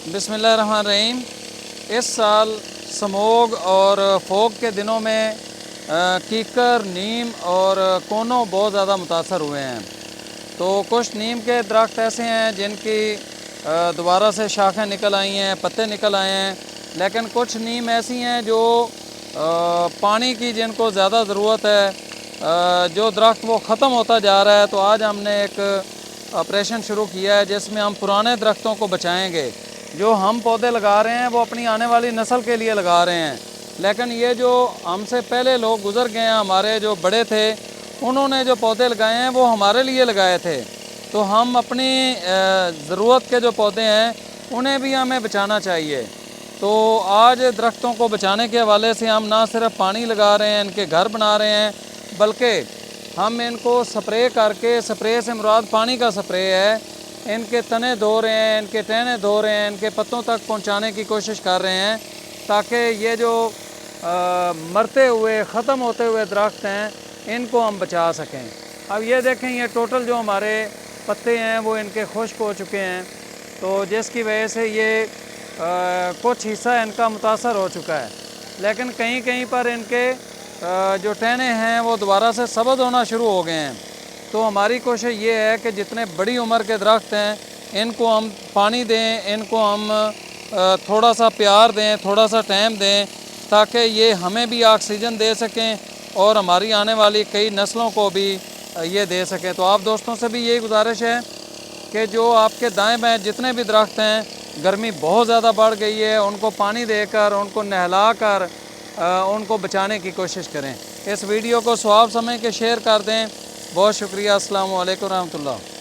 बिस्मिल्लाहिर्रहमानिर्रहीम। इस साल स्मोग और फोग के दिनों में कीकर, नीम और कोनो बहुत ज़्यादा मुतासर हुए हैं। तो कुछ नीम के दरख्त ऐसे हैं जिनकी दोबारा से शाखें निकल आई हैं, पत्ते निकल आए हैं, लेकिन कुछ नीम ऐसी हैं जो पानी की जिनको ज़्यादा ज़रूरत है, जो दरख्त वो ख़त्म होता जा रहा है। तो आज हमने एक ऑपरेशन शुरू किया है जिसमें हम पुराने दरख्तों को बचाएंगे। जो हम पौधे लगा रहे हैं वो अपनी आने वाली नस्ल के लिए लगा रहे हैं, लेकिन ये जो हमसे पहले लोग गुज़र गए हैं, हमारे जो बड़े थे, उन्होंने जो पौधे लगाए हैं वो हमारे लिए लगाए थे। तो हम अपनी ज़रूरत के जो पौधे हैं उन्हें भी हमें बचाना चाहिए। तो आज दरख्तों को बचाने के हवाले से हम ना सिर्फ पानी लगा रहे हैं, इनके घर बना रहे हैं, बल्कि हम इनको स्प्रे करके, स्प्रे से मुराद पानी का स्प्रे है, इनके तने धो रहे हैं, इनके टहने धो रहे हैं, इनके पत्तों तक पहुंचाने की कोशिश कर रहे हैं, ताकि ये जो मरते हुए, ख़त्म होते हुए दरख्त हैं इनको हम बचा सकें। अब ये देखें, ये टोटल जो हमारे पत्ते हैं वो इनके खुश्क हो चुके हैं, तो जिसकी वजह से ये कुछ हिस्सा इनका मुतासर हो चुका है, लेकिन कहीं कहीं पर इनके जो टहने हैं वो दोबारा से सब्ज़ होना शुरू हो गए हैं। तो हमारी कोशिश ये है कि जितने बड़ी उम्र के दरख्त हैं इनको हम पानी दें, इनको हम थोड़ा सा प्यार दें, थोड़ा सा टाइम दें, ताकि ये हमें भी ऑक्सीजन दे सकें और हमारी आने वाली कई नस्लों को भी ये दे सकें। तो आप दोस्तों से भी यही गुजारिश है कि जो आपके दाएं बाएं जितने भी दरख्त हैं, गर्मी बहुत ज़्यादा बढ़ गई है, उनको पानी देकर, उनको नहला कर उनको बचाने की कोशिश करें। इस वीडियो को सवाब समझ के शेयर कर दें। बहुत शुक्रिया। अस्सलामु अलैकुम रहमतुल्लाह।